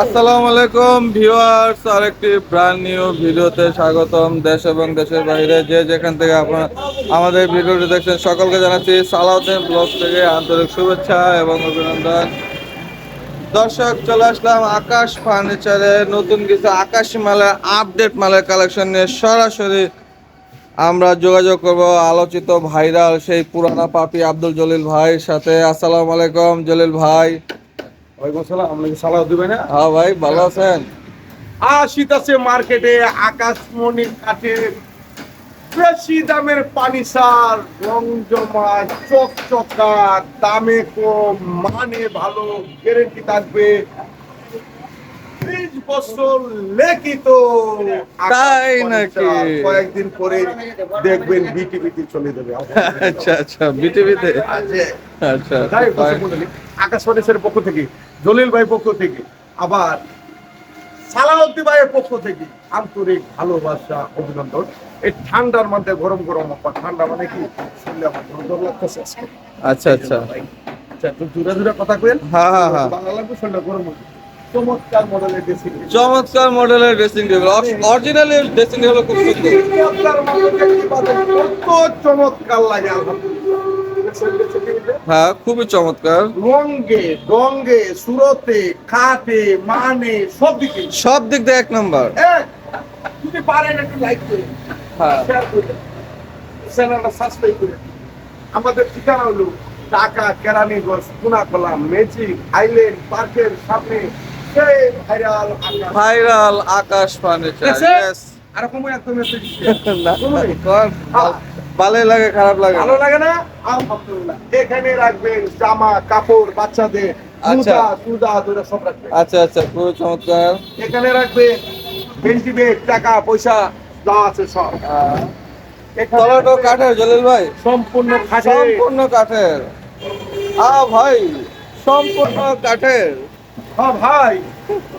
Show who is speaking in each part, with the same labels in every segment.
Speaker 1: আসসালামু আলাইকুম ভিউয়ার্স, আরেকটি ব্র্যান্ড নিউ ভিডিওতে স্বাগতম। দেশ এবং দেশের বাইরে যে যেখান থেকে আপনারা আমাদের ভিডিওটি দেখছেন সকলকে জানাচ্ছি সালাউদ্দিন ব্লগ থেকে আন্তরিক শুভেচ্ছা এবং অভিনন্দন। দর্শক, চলে আসলাম আকাশ ফার্নিচারে নতুন কিছু আকাশি মালের আপডেট মালের কালেকশন নিয়ে। সরাসরি আমরা যোগাযোগ করব আলোচিত ভাইরাল সেই পুরানা পাপি আব্দুল জলিল ভাইয়ের সাথে। আসসালামু আলাইকুম জলিল ভাই।
Speaker 2: ওয়ালাইকুম আসসালাম। আপনাকে সালাদ দিবেন না?
Speaker 1: হ্যাঁ ভাই, ভালো আছেন?
Speaker 2: শীত আছে মার্কেটে আকাশমণি কাঠের বেশি দামের পানি সার, রং জমা, চকচকা, দামে কম, মানে ভালো, গ্যারেন্টি থাকবে 20 বছর লিখিত।
Speaker 1: তাই নাকি?
Speaker 2: কয়েকদিন পরে দেখবেন বিটিভিতে চলে যাবে।
Speaker 1: আচ্ছা আচ্ছা, বিটিভিতে। আচ্ছা
Speaker 2: তাই
Speaker 1: ভাই।
Speaker 2: আকাশ ফার্নিচারের পক্ষ থেকে, জলিল ভাই পক্ষ থেকে, আবার সালাউদ্দিন ভাইয়ের পক্ষ থেকে আন্তরিক ভালোবাসা, অভিনন্দন। এই ঠান্ডার মধ্যে গরম গরম অফার। ঠান্ডা মানে কি শুনলে আমার গরম লাগতেছে আজকে।
Speaker 1: আচ্ছা আচ্ছা।
Speaker 2: আচ্ছা, একটু দূরে দূরে কথা কইেন।
Speaker 1: হ্যাঁ হ্যাঁ হ্যাঁ।
Speaker 2: বাংলা লাগবে, শুনলে গরম লাগবে। চমৎকার মডেলের ড্রেসিং টেবিল।
Speaker 1: চমৎকার মডেলের dressing table, originally dressing table খুব সুন্দর।
Speaker 2: চমৎকার মডেল দেখতে পাবেন, কত চমৎকার লাগে আলহামদুলিল্লাহ।
Speaker 1: হ্যাঁ, খুবই চমৎকার।
Speaker 2: রঙে রঙে, সুরতে, খাটে, মানে সব দিকে
Speaker 1: সব দিক দিয়ে এক নম্বর।
Speaker 2: যদি পারেন একটু লাইক করে
Speaker 1: হ্যাঁ।
Speaker 2: শেয়ার করে চ্যানেলটা সাবস্ক্রাইব করে। আমাদের ঠিকানা হলো ঢাকা কেরানীগঞ্জ, কোনাকলা, ম্যাজিক আইল্যান্ড পার্কের সামনে সেই ভাইরাল আকাশ।
Speaker 1: ভাইরাল আকাশ ফার্নিচার।
Speaker 2: Yes. আর কোনো একটা মেসেজ
Speaker 1: ভালোই লাগে, খারাপ লাগে
Speaker 2: ভালো লাগে না? আলহামদুলিল্লাহ। এখানে রাখবেন জামা কাপড়, বাচ্চাদের
Speaker 1: আচ্ছা।
Speaker 2: মুদা টুদা ধরে সব রাখবেন।
Speaker 1: আচ্ছা আচ্ছা, খুবই চমৎকার।
Speaker 2: এখানে রাখবেন বেঞ্চি বেগ, টাকা পয়সা যা আছে সব। এখানে
Speaker 1: তলাটো
Speaker 2: রাখবেন
Speaker 1: কাঠের জলিল ভাই?
Speaker 2: সম্পূর্ণ খাটে।
Speaker 1: সম্পূর্ণ কাঠের। ভাই, সম্পূর্ণ কাঠের।
Speaker 2: ভাই,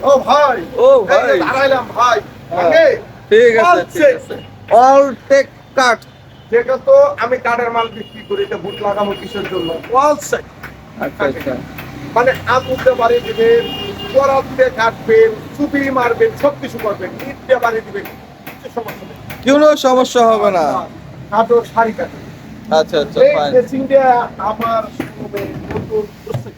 Speaker 2: ও ভাই,
Speaker 1: ও ভাই।
Speaker 2: এই যে দাঁড়াইলাম ভাই।
Speaker 1: হ্যাঁ।
Speaker 2: আগে
Speaker 1: ঠিক আছে ঠিক আছে। অল টেক কাঠ।
Speaker 2: যেটা তো আমি কাঠের মাল বিক্রি করি, এটা বুট লাগাবো কিসের জন্য? ওয়াল সাইড।
Speaker 1: আচ্ছা আচ্ছা।
Speaker 2: মানে আগুনতে বাড়ি দিবেন, করাতে কাটবেন, চুপি মারবেন, সবকিছু করবেন, ইট দিয়ে বাড়ি দিবেন, কিছু সমস্যা নেই।
Speaker 1: কোনো সমস্যা হবে না।
Speaker 2: কাঠের শাড়ি কাটে।
Speaker 1: আচ্ছা আচ্ছা,
Speaker 2: এই
Speaker 1: ফাইন।
Speaker 2: ড্রেসিংটা আমার শোরুমে নতুন করছে।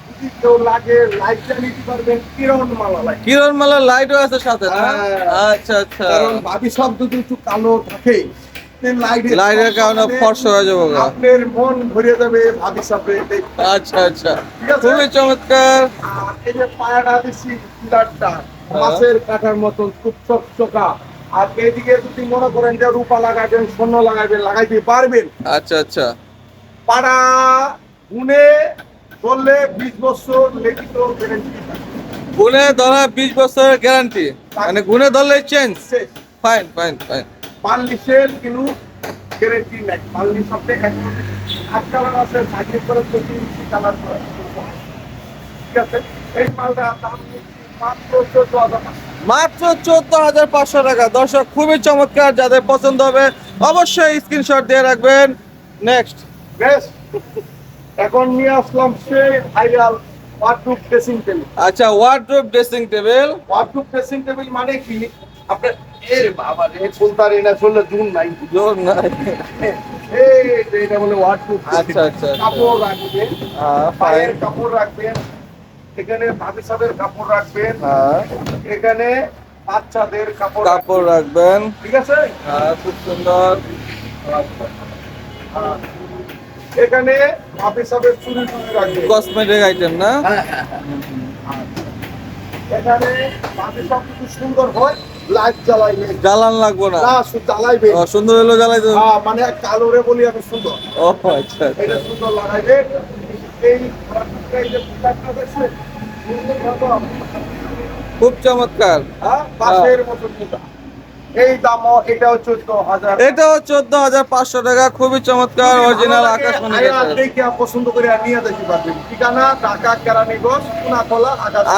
Speaker 2: যদি কেউ লাগে লাইটটা নিতে পারবেন, কিরণমালা লাইট।
Speaker 1: কিরণমালা লাইটও আছে সাথে না?
Speaker 2: হ্যাঁ।
Speaker 1: আচ্ছা আচ্ছা।
Speaker 2: কারণ ভাবি সব যদি একটু কালো থাকে,
Speaker 1: লাইটের কারণে ফর্সা হয়ে যাবো গা।
Speaker 2: আপনার মন ভরে যাবে ভাবি সাপে।
Speaker 1: আচ্ছা আচ্ছা,
Speaker 2: ঠিক আছে?
Speaker 1: খুবই চমৎকার।
Speaker 2: আর এই যে পায়াটা দিচ্ছি পিলারটা মাছের কাটার মতন খুব চকচকা। আর এইদিকে যদি মনে করেন যে রূপা লাগাবেন, স্বর্ণ লাগাবেন, লাগাইতে পারবেন।
Speaker 1: আচ্ছা আচ্ছা।
Speaker 2: পাড়া গুনে করলে 20 বছর লিখিত গ্যারান্টি।
Speaker 1: গুনে ধরা 20 বছরের গ্যারান্টি, মানে গুনে ধরলে চেঞ্জ। Fine fine fine.
Speaker 2: পাল্লিশের কিন্তু গ্যারান্টি নাই। পাল্লি সবটাই এখন 8 কালার আছে, 5 করে 25 কালার করে। ঠিক আছে, এই মালটা দাম নিচ্ছি মাত্র 14,000 টাকা।
Speaker 1: মাত্র 14,500 টাকা। দর্শক, খুবই চমৎকার। যাদের পছন্দ হবে অবশ্যই স্ক্রিনশট দিয়ে রাখবেন। নেক্সট।
Speaker 2: বেশ, এখন নিয়ে আসলাম সেই ভাইরাল ওয়ার্ডরোব ড্রেসিং টেবিল।
Speaker 1: আচ্ছা, wardrobe dressing table.
Speaker 2: Wardrobe dressing table মানে কি? আপনার এর বাবা রে ফুলতারি না চললে জুন নাই।
Speaker 1: জোর নাই।
Speaker 2: এই যে এটা বলে ওয়ার্ডরোব।
Speaker 1: আচ্ছা আচ্ছা।
Speaker 2: কাপড় রাখবেন,
Speaker 1: ফাইন।
Speaker 2: পায়ের কাপড় রাখবেন, এখানে ভাবি সাহেবের কাপড় রাখবেন,
Speaker 1: হ্যাঁ,
Speaker 2: এখানে বাচ্চাদের কাপড়
Speaker 1: কাপড় রাখবেন।
Speaker 2: ঠিক আছে?
Speaker 1: হ্যাঁ, খুব সুন্দর।
Speaker 2: আর এখানে ভাবি সাহেবের চুড়ি টুড়ি রাখবেন।
Speaker 1: কসমেটিক আইটেম না?
Speaker 2: হ্যাঁ হ্যাঁ হ্যাঁ। এখানে ভাবি সব কিছু সুন্দর হয়, লাইট জ্বালাইবে
Speaker 1: জ্বালান লাগবো না?
Speaker 2: না, শুধু জ্বালাইবে।
Speaker 1: সুন্দর হলো জ্বালাই দেবো।
Speaker 2: মানে কালোরে বলি আমি সুন্দর,
Speaker 1: ও আচ্ছা
Speaker 2: এটা
Speaker 1: আচ্ছা।
Speaker 2: সুন্দর লাগাইবে। এই যে ফুলটা দেখছেন, সুন্দর মতো,
Speaker 1: খুব চমৎকার।
Speaker 2: বাঁশের মতো ফুটা। এই দামও এটাও 14,000।
Speaker 1: এটাও 14,500 টাকা। খুবই চমৎকার অরিজিনাল আকাশমণি কাঠের।
Speaker 2: দেখে পছন্দ করে নিয়ে যেতে পারবেন। ঠিকানা ঢাকা কেরানীগঞ্জ, কোনাকলা,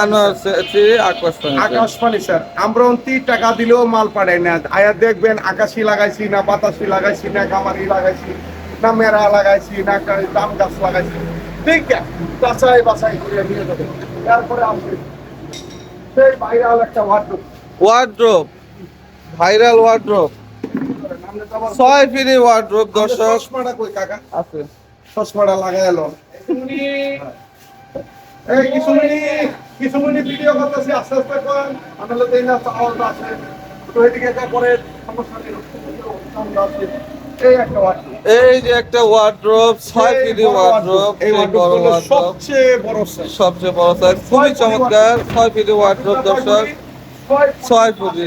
Speaker 1: আনোয়ার শ্রী আকাশমণি।
Speaker 2: আকাশ ফার্নিচার। আমরা 30 টাকা দিলেও মাল পাঠাই না। আয়া দেখবেন আকাশি লাগাইছি না বাতাসি লাগাইছি না কামারি লাগাইছি না মেরা লাগাইছি না দাম গাছ লাগাইছি। ঠিক আছে, বাছাই বাছাই করে নিয়ে যাবেন। তারপরে আসবে সেই ভাইরাল একটা wardrobe.
Speaker 1: Wardrobe, viral wardrobe, 6 feet wardrobe দর্শক
Speaker 2: চশমাটা কই কাকা?
Speaker 1: আছে।
Speaker 2: চশমাটা লাগাই এলো। এই কিছু মিনিট ভিডিও করতেছি, আস্তে আস্তে করেন। আমাদের তো এই না চাওয়াল আছে, তো এদিকে যা করে সমস্যা নেই। এই একটা ওয়ার্ডরোব,
Speaker 1: এই যে একটা ওয়ার্ড্রোব, 6 ফিট ওয়ার্ড্রোব,
Speaker 2: এই
Speaker 1: সেই বড়
Speaker 2: ওয়ার্ডরোব
Speaker 1: ওয়ার্ড্রোব,
Speaker 2: সবচেয়ে বড় সাইজ।
Speaker 1: সবচেয়ে বড় সাইজ, খুবই চমৎকার 6 ফিট ওয়ার্ড্রোব দর্শক। 6 ফুটি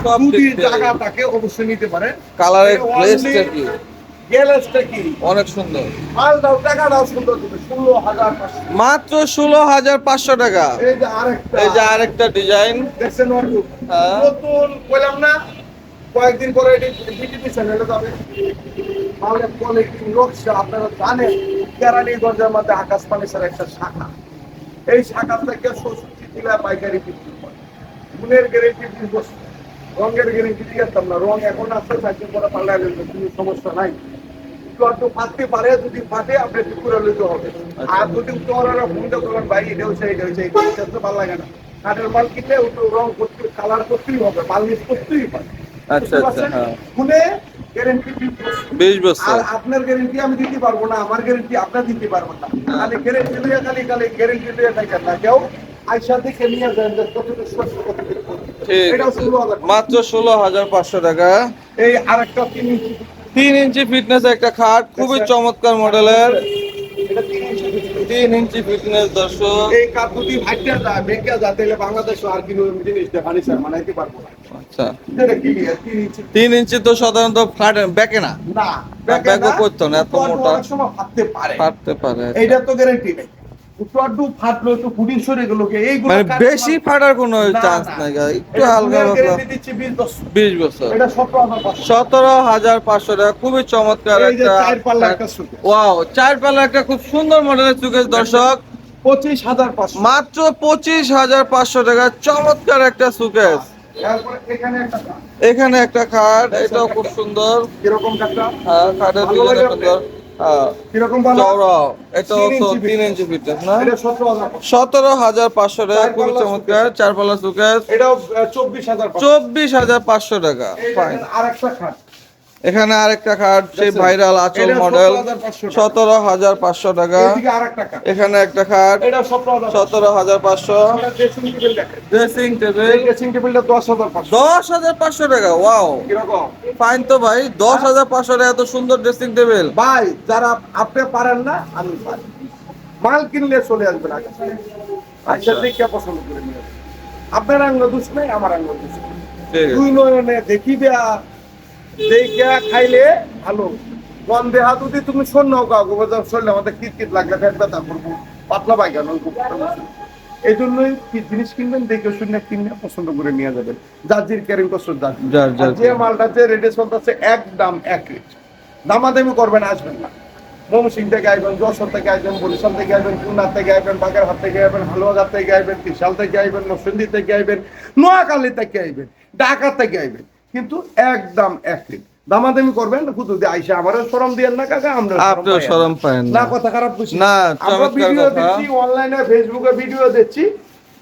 Speaker 1: সব দিক থেকে।
Speaker 2: জায়গাটাকে অবশ্যই নিতে পারেন।
Speaker 1: কালারের গ্লেজটা কি
Speaker 2: গ্লেজটা কি
Speaker 1: অনেক সুন্দর।
Speaker 2: মাল দাও, টাকাটাও সুন্দর দিবে। 16,500।
Speaker 1: মাত্র 16,500 টাকা।
Speaker 2: এই যে আরেকটা,
Speaker 1: এই যে আরেকটা ডিজাইন,
Speaker 2: দেখছেন ওয়ার্ডরোব
Speaker 1: হ্যাঁ।
Speaker 2: নতুন কইলাম না, কয়েকদিন পরে এটি বিটিপি চ্যানেলে যাবে। মালের কোয়ালিটি নকশা আপনারা জানেন। কেরানীগঞ্জের মধ্যে আকাশ ফার্নিচার একটা শাখা, এই শাখা থেকে 65 জেলায় পাইকারি বিক্রি করে। গুণের গ্যারেন্টি 20 বছর, রঙের গ্যারেন্টি দিয়েতাম না। রং এখন আছে, সাইকেল করা পাল্লায় কোনো সমস্যা নাই। একটু ফাটতে পারে, যদি ফাটে আপনি একটু করে লইতে হবে। আর যদি তোরা ফোনটা করবেন ভাই এটা হচ্ছে এটা হচ্ছে এটা তো ভালো লাগে না। কাঠের মাল কিনলে একটু রং করতে, কালার করতেই হবে, মালিশ করতেই পারে।
Speaker 1: আচ্ছা আচ্ছা, হ্যাঁ।
Speaker 2: গুণে গ্যারেন্টি
Speaker 1: 20 বছর।
Speaker 2: আর আপনার গ্যারেন্টি আমি দিতে পারবো না, আমার গ্যারেন্টি আপনার দিতে পারবেন না। খালি গ্যারেন্টি লইয়া খালি গ্যারেন্টি লইয়া থাকেন না কেউ। আইসা দেখে নিয়ে যান যে কতটুকু স্পষ্ট, কতটুকু।
Speaker 1: ঠিক
Speaker 2: এটা
Speaker 1: আছে।
Speaker 2: 16,000
Speaker 1: মাত্র 16,500 টাকা।
Speaker 2: এই আরেকটা 3 ইঞ্চি,
Speaker 1: 3 ইঞ্চি ফিটনেস একটা খাট, খুবই চমৎকার মডেলের।
Speaker 2: এটা 3 ইঞ্চি।
Speaker 1: 3 ইঞ্চি ফিটনেস দর্শক।
Speaker 2: এই কাঠ যদি ভাইটা যায়, বেঁকে যায়, তাহলে বাংলাদেশ আর কি জিনিস ফার্নিচার বানাইতে পারবো না।
Speaker 1: আচ্ছা,
Speaker 2: এটা কি 3 ইঞ্চি?
Speaker 1: 3 ইঞ্চি তো সাধারণত ফ্ল্যাট ব্যাকে না,
Speaker 2: না,
Speaker 1: ব্যাকও করতো না, এত মোটা।
Speaker 2: অনেক সময় ফাটতে পারে,
Speaker 1: ফাটতে পারে।
Speaker 2: এইটা তো গ্যারান্টি নেই। একটু ফাটলো, একটু ফুটিং সরে গেল, এইগুলো
Speaker 1: মানে বেশি ফাটার কোনো চান্স নাই, একটু হালকা পাতলা।
Speaker 2: গ্যারান্টি দিচ্ছি 20 বছর।
Speaker 1: 20 বছর।
Speaker 2: এটা 17,500।
Speaker 1: 17,500 টাকা, খুবই চমৎকার
Speaker 2: এই যে
Speaker 1: একটা।
Speaker 2: 4 পাল্লা একটা সুকেস।
Speaker 1: ওয়াও, 4 পাল্লা একটা খুব সুন্দর মডেলের সুকেস দর্শক।
Speaker 2: 25,500।
Speaker 1: মাত্র 25,500 টাকা, চমৎকার একটা সুকেস।
Speaker 2: তারপরে এখানে একটা কাঠ।
Speaker 1: এখানে একটা খাট, এটাও খুব সুন্দর।
Speaker 2: কিরকম কাঠটা?
Speaker 1: হ্যাঁ, খাটের
Speaker 2: ভালো
Speaker 1: ডিজাইন
Speaker 2: লাগে
Speaker 1: সুন্দর। হ্যাঁ,
Speaker 2: কিরকম ভালো?
Speaker 1: চওড়াও। এটাও
Speaker 2: 3
Speaker 1: তো
Speaker 2: ইঞ্চি
Speaker 1: 3 ইঞ্চি ফিটনেস না।
Speaker 2: এটা 17,500।
Speaker 1: 17,500 টাকা, খুবই চমৎকার 4 পাল্লা সুকেস।
Speaker 2: এটাও 24,500।
Speaker 1: 24,500 টাকা।
Speaker 2: এই
Speaker 1: ফাইন।
Speaker 2: দেখেন আরেকটা খাট।
Speaker 1: এখানে আরেকটা খাট, সেই
Speaker 2: দেখছেন?
Speaker 1: ভাইরাল আঁচল
Speaker 2: এটা
Speaker 1: মডেল,
Speaker 2: 17,500 টাকা।
Speaker 1: 17,500 টাকা।
Speaker 2: এইদিকে আরেকটা খাট।
Speaker 1: এখানে একটা খাট,
Speaker 2: এটা 17,500।
Speaker 1: 17,500।
Speaker 2: এটা ড্রেসিং টেবিল দেখেন।
Speaker 1: ড্রেসিং
Speaker 2: এই
Speaker 1: টেবিল
Speaker 2: ড্রেসিং টেবিলটা 10,500।
Speaker 1: 10,500 টাকা। ওয়াও,
Speaker 2: কিরকম?
Speaker 1: ফাইন তো ভাই। 10,500 টাকা, এত সুন্দর ড্রেসিং টেবিল।
Speaker 2: ভাই যারা আপনি পারেন না, আমি পারি। মাল কিনলে চলে আসবেন আগে। আচ্ছা, দেখে পছন্দ করে নিয়ে আসবেন। আপনার আঙ্গ দোষ নেই, আমার আঙ্গ দোষ নেই।
Speaker 1: ঠিক আছে।
Speaker 2: দুই নয়নে দেখিবে, দেখে খাইলে ভালো। গন্ধে হাত যদি তুমি শূন্য কাউকে বোঝাও, শরীরে আমাদের কিট লাগলে পেট ব্যথা করবো, পাতলা পায়খানা হইবো। এই জন্যই কি জিনিস কিনবেন দেখে শুনে কিনে পছন্দ করে নিয়ে যাবেন। যার ক্যারিং করছো
Speaker 1: যার যার
Speaker 2: যে মালটা যে রেটে চলতেছে, এক দাম এক রেট। দামাদামি করবেন, আসবেন না। ময়মনসিং থেকে আসবেন, যশোর থেকে আসবেন, বরিশাল থেকে আসবেন, খুলনা থেকে আসবেন, বাগেরহাট থেকে আসবেন, হালুয়াঘাট থেকে আসবেন, ত্রিশাল থেকে আসবেন, নরসিংদী থেকে আসবেন, নোয়াখালী থেকে আসবেন, ঢাকা থেকে আসবেন, কিন্তু একদম এক রেট। দামাদামি করবেন শুধু আইসা আমারও শরম দিয়েন না কাকা, আমরা
Speaker 1: আপনিও শরম পায়েন
Speaker 2: না।
Speaker 1: না।
Speaker 2: কথা খারাপ বুঝি
Speaker 1: না,
Speaker 2: আমরা
Speaker 1: চমৎকার
Speaker 2: ভিডিও
Speaker 1: কথা।
Speaker 2: দিচ্ছি, অনলাইনে ফেসবুকে ভিডিও দিচ্ছি,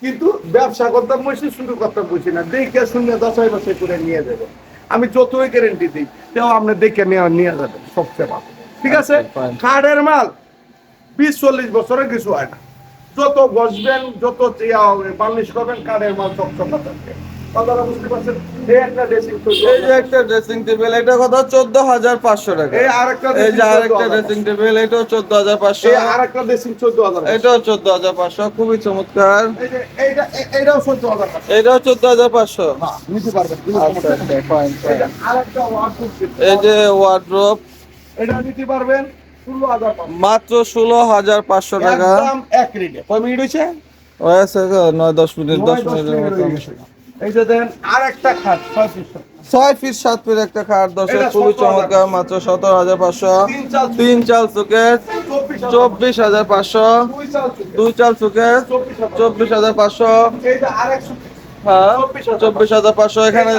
Speaker 2: কিন্তু ব্যবসা করতে বসি, শুরু করতে বসি না। দেখে শুনে দশাই বছর করে নিয়ে যাবেন। আমি যতই গ্যারেন্টি দিই, তেও আপনি দেখে নিয়ে যাবেন, সবচেয়ে ভালো। ঠিক আছে?
Speaker 1: আচ্ছা, fine.
Speaker 2: কাঠের মাল 20-40 বছরের কিছু হয় না। যত বসবেন, যত বার্নিশ করবেন, কাঠের মাল চকচকা থাকবে। কথাটা বুঝতে পারছেন? এই একটা ড্রেসিং
Speaker 1: এই যে একটা ড্রেসিং টেবিল, এটা কত? 14,500 টাকা।
Speaker 2: এই আরেকটা
Speaker 1: এই যে আরেকটা ড্রেসিং টেবিল, এটাও 14,500।
Speaker 2: এই আরেকটা ড্রেসিং 14,000।
Speaker 1: এটাও 14,500, খুবই চমৎকার।
Speaker 2: এই যে এইটাও 14,000।
Speaker 1: এটাও 14,500।
Speaker 2: হ্যাঁ, নিতে পারবেন, কোনো
Speaker 1: আচ্ছা
Speaker 2: সমস্যা নেই।
Speaker 1: আচ্ছা, ফাইন ফাইন।
Speaker 2: এটা আরেকটা ওয়ার্ডরোব সেট।
Speaker 1: এই যে ওয়ার্ড্রোব,
Speaker 2: এটা নিতে পারবেন 16,000
Speaker 1: মাত্র 16,500 টাকা।
Speaker 2: একদম এক রেটে। কয় মিনিট হইছে?
Speaker 1: হয়েছে 9-10 মিনিট, 10 মিনিটের মতো।
Speaker 2: এই যে দেন আরেকটা খাট 6 পিস।
Speaker 1: 6 ফিট 7 ফিট একটা খাট দর্শক,
Speaker 2: এটা
Speaker 1: খুবই
Speaker 2: 17,000
Speaker 1: চমৎকার, মাত্র 17,500।
Speaker 2: তিন চাল
Speaker 1: 3 চাল সুকেস
Speaker 2: 24,000।
Speaker 1: 24,500।
Speaker 2: দুই চাল
Speaker 1: 2 চাল সুকেস
Speaker 2: 24,000।
Speaker 1: 24,500।
Speaker 2: এই যে আরেক সুকেস।
Speaker 1: হ্যাঁ 24,500 এখানে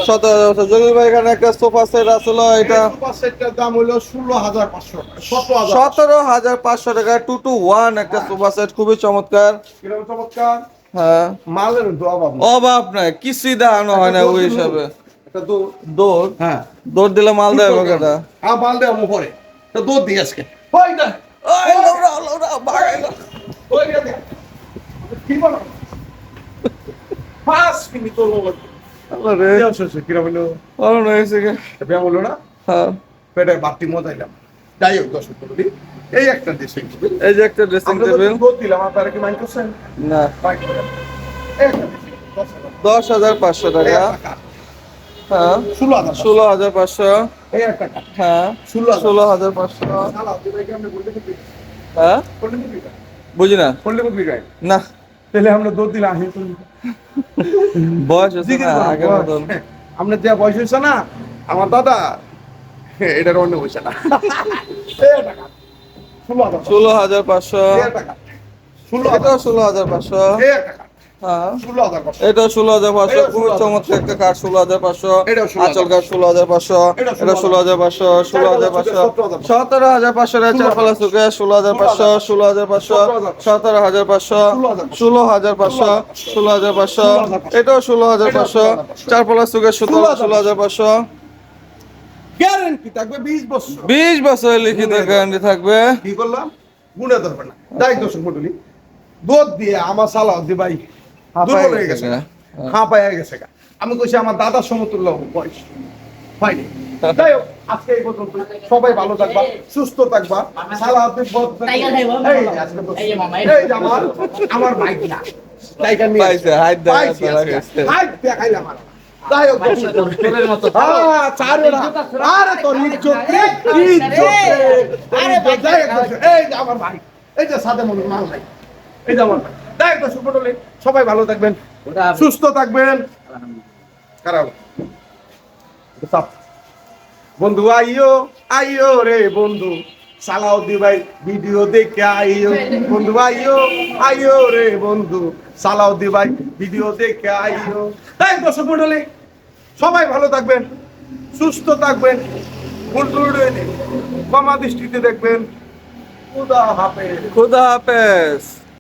Speaker 1: 17,000। জলিল ভাই এখানে একটা সোফা সেট আসলো, এটা
Speaker 2: সোফা সেটটার দাম হলো 16,500
Speaker 1: 17,500 টাকা 2-to-1 একটা সোফা সেট, খুবই চমৎকার।
Speaker 2: কিরকম চমৎকার,
Speaker 1: হ্যাঁ
Speaker 2: মালের তো অভাব নেই।
Speaker 1: অভাব নাই, কিছুই দাঁড়ানো হয় না ওই হিসাবে।
Speaker 2: এটা তো
Speaker 1: দৌড়
Speaker 2: হ্যাঁ
Speaker 1: দৌড় দিলে মাল দেয় ওটা।
Speaker 2: হ্যাঁ মাল দেওয়া পরে তো দুধ দিয়ে আজকে ওই না
Speaker 1: ওই লৌড়াও লৌড়াও বাগাইলো।
Speaker 2: ওই না কি বলো 5 মিনিট তো লোক
Speaker 1: আল্লাহ রে
Speaker 2: কিরকম হলো
Speaker 1: অরণ হয়েছে গে।
Speaker 2: ব্যায়াম হলো না,
Speaker 1: হ্যাঁ
Speaker 2: পেটের বাড়তি মজাইলাম। যাই হোক দর্শক বলি, এই একটা ড্রেসিং টেবিল
Speaker 1: এই যে একটা ড্রেসিং
Speaker 2: আমরা
Speaker 1: টেবিল,
Speaker 2: দুধ দিলাম, আপনারা কি মাইন্ড করছেন?
Speaker 1: না
Speaker 2: মাইন্ড করেন। এই একটা dressing table,
Speaker 1: 10,500
Speaker 2: এই
Speaker 1: টাকা।
Speaker 2: একটা কাঠ,
Speaker 1: হ্যাঁ
Speaker 2: 16,000
Speaker 1: 16,500।
Speaker 2: এই একটা কাঠ,
Speaker 1: হ্যাঁ
Speaker 2: 16,000
Speaker 1: 16,500।
Speaker 2: শালা, আপনি ভাই কেমনে বলতে পারবেন?
Speaker 1: হ্যাঁ
Speaker 2: বলতে পারবেন?
Speaker 1: বুঝি না।
Speaker 2: বলতে পারবেন?
Speaker 1: না
Speaker 2: তাহলে আমরা দুধ দিলাম আহি তো
Speaker 1: বয়স হচ্ছে না আগের মতন।
Speaker 2: আপনার যে বয়স হয়েছে না আমার দাদা, এটার অন্য পয়সা না।
Speaker 1: 16,500। এটাও 16,500। হ্যাঁ এটাও 16,500, খুবই চমৎকার একটা কাঠ। 16,500
Speaker 2: এটাও 16,500
Speaker 1: আঁচল কাঠ 16,500।
Speaker 2: এটাও
Speaker 1: এটা 16,500 16,500 17,500 চার পালা সুকে 16,500 16,500 17,500 16,500 16,500। এটাও 16,500 চার পালা সুকে 16,500।
Speaker 2: গ্যারান্টি থাকবে 20 বছর।
Speaker 1: 20 বছরের লিখিত গ্যারান্টি থাকবে।
Speaker 2: কি করলাম গুণে ধরবে না। তাই দর্শক মন্ডলী, দুধ দিয়ে আমার সালাউদ্দি ভাই দুর্বল হয়ে গেছে, হ্যাঁ পায়ে গেছে গা। আমি কইছি আমার দাদার সমতুল্য বয়স হয়নি। যাই হোক আজকে এই পর্যন্ত, সবাই ভালো থাকবা, সুস্থ থাকবা। সালাউদ্দিন এই যে আমার ভাই না টাইগার নিয়ে
Speaker 1: পাইছে, হাইট
Speaker 2: পাইছি
Speaker 1: দেখা
Speaker 2: আজকে। হাইট দেখাইলাম আমার। যাই হোক হ্যাঁ, চারে না। আরে তোর ইজ্জত রে, ইজ্জত রে। যাই হোক, এই যে আমার ভাই, এই যে সাদে মনে মাল নাই, এই যে আমার ভাই। যাই হোক দর্শক মণ্ডলী, সবাই ভালো থাকবেন, সুস্থ থাকবেন। খারাপ বন্ধু আইও আইও রে বন্ধু, সালাউদ্দি ভাই ভিডিও দেখে আইও। বন্ধু আইও আইও রে বন্ধু, সালাউদ্দি ভাই ভিডিও দেখে আইও। তাই দর্শক মণ্ডলী, সবাই ভালো থাকবেন, সুস্থ থাকবেন, ক্ষমা দৃষ্টিতে দেখবেন। খুদা হাফেজ।
Speaker 1: খুদা হাফেজ।